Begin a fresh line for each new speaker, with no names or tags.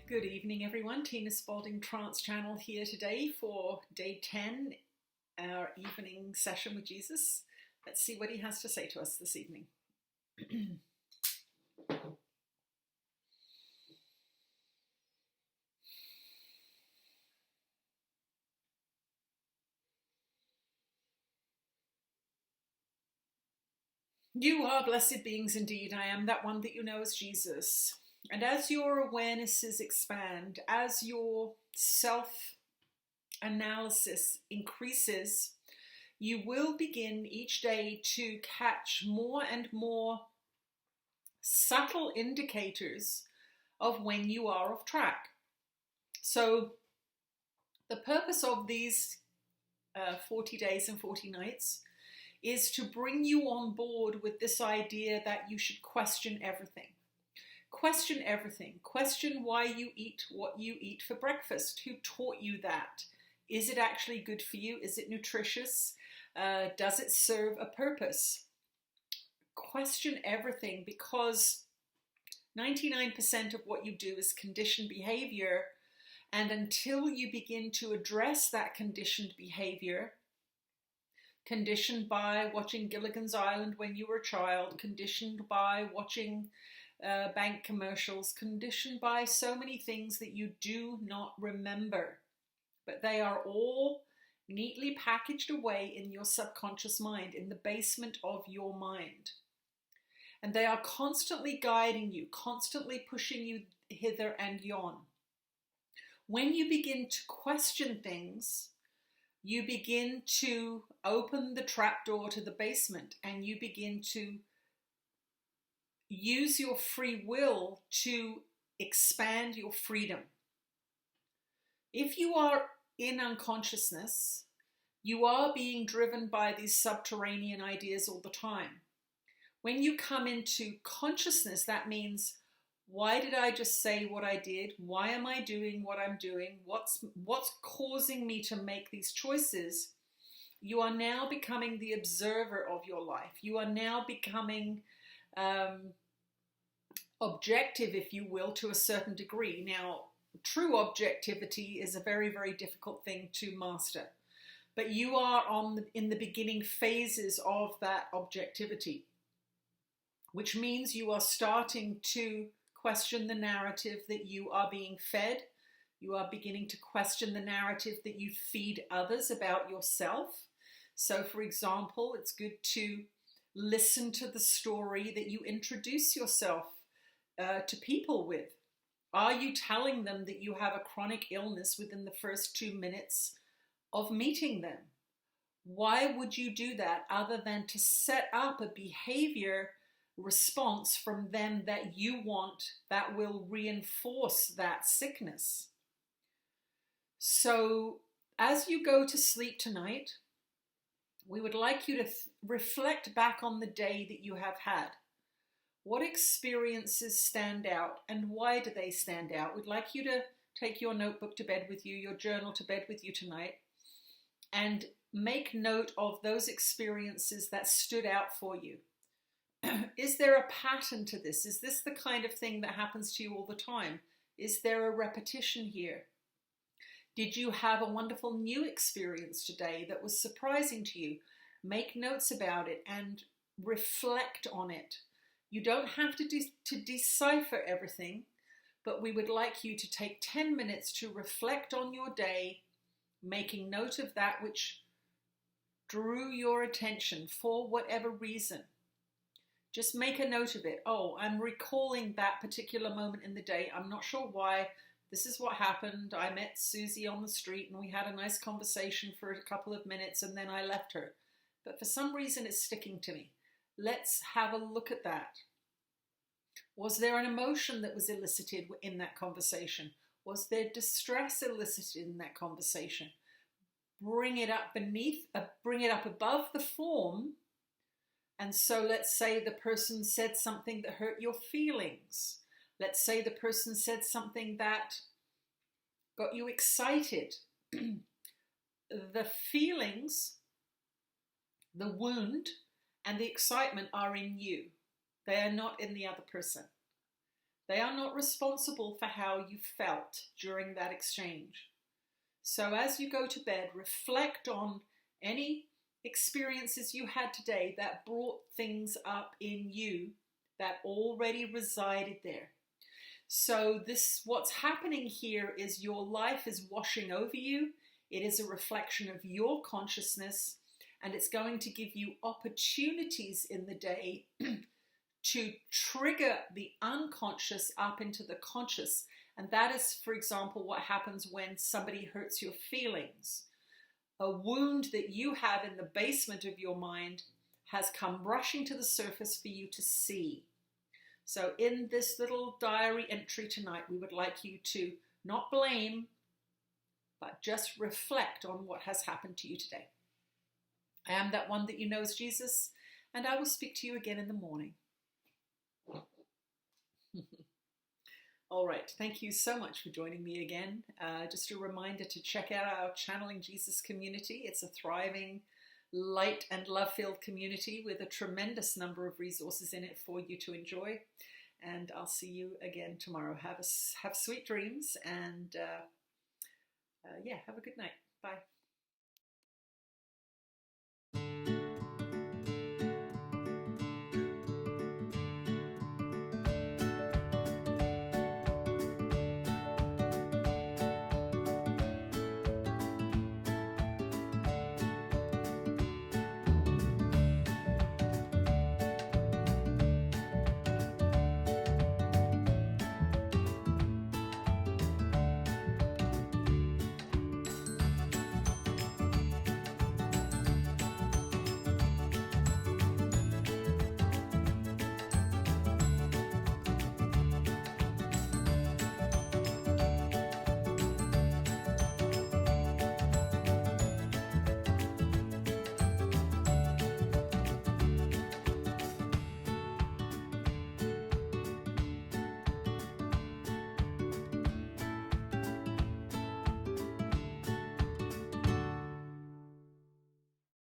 Good evening, everyone. Tina Spalding Trance Channel here today for day 10, our evening session with Jesus. Let's see what he has to say to us this evening. You are blessed beings indeed. I am that one that you know as Jesus. And as your awarenesses expand, as your self-analysis increases, you will begin each day to catch more and more subtle indicators of when you are off track. So the purpose of these 40 days and 40 nights is to bring you on board with this idea that you should question everything. Question everything. Question why you eat what you eat for breakfast. Who taught you that? Is it actually good for you? Is it nutritious? Does it serve a purpose? Question everything, because 99% of what you do is conditioned behavior, and until you begin to address that conditioned behavior, conditioned by watching Gilligan's Island when you were a child, conditioned by watching bank commercials, conditioned by so many things that you do not remember, but they are all neatly packaged away in your subconscious mind, in the basement of your mind. And they are constantly guiding you, constantly pushing you hither and yon. When you begin to question things, you begin to open the trapdoor to the basement, and you begin to use your free will to expand your freedom. If you are in unconsciousness, you are being driven by these subterranean ideas all the time. When you come into consciousness, that means, why did I just say what I did? Why am I doing what I'm doing? What's causing me to make these choices? You are now becoming the observer of your life. You are now becoming objective, if you will, to a certain degree. Now, true objectivity is a very, very difficult thing to master. But you are in the beginning phases of that objectivity, which means you are starting to question the narrative that you are being fed. You are beginning to question the narrative that you feed others about yourself. So, for example, it's good to listen to the story that you introduce yourself to people with. Are you telling them that you have a chronic illness within the first 2 minutes of meeting them? Why would you do that other than to set up a behavior response from them that you want that will reinforce that sickness? So as you go to sleep tonight, we would like you to reflect back on the day that you have had. What experiences stand out, and why do they stand out? We'd like you to take your notebook to bed with you, your journal to bed with you tonight, and make note of those experiences that stood out for you. Is there a pattern to this? Is this the kind of thing that happens to you all the time? Is there a repetition here? Did you have a wonderful new experience today that was surprising to you? Make notes about it and reflect on it. You don't have to decipher everything, but we would like you to take 10 minutes to reflect on your day, making note of that which drew your attention for whatever reason. Just make a note of it. Oh, I'm recalling that particular moment in the day. I'm not sure why. This is what happened. I met Susie on the street and we had a nice conversation for a couple of minutes and then I left her. But for some reason it's sticking to me. Let's have a look at that. Was there an emotion that was elicited in that conversation? Was there distress elicited in that conversation? Bring it up above the form. And so let's say the person said something that hurt your feelings. Let's say the person said something that got you excited. The feelings, the wound, and the excitement are in you. They are not in the other person. They are not responsible for how you felt during that exchange. So as you go to bed, reflect on any experiences you had today that brought things up in you that already resided there. So what's happening here is your life is washing over you. It is a reflection of your consciousness, and it's going to give you opportunities in the day to trigger the unconscious up into the conscious. And that is, for example, what happens when somebody hurts your feelings. A wound that you have in the basement of your mind has come rushing to the surface for you to see. So in this little diary entry tonight, we would like you to not blame, but just reflect on what has happened to you today. I am that one that you know as Jesus, and I will speak to you again in the morning. All right, thank you so much for joining me again. Just a reminder to check out our Channeling Jesus community. It's a thriving, light and love-filled community with a tremendous number of resources in it for you to enjoy. And I'll see you again tomorrow. Have sweet dreams, and yeah, have a good night. Bye.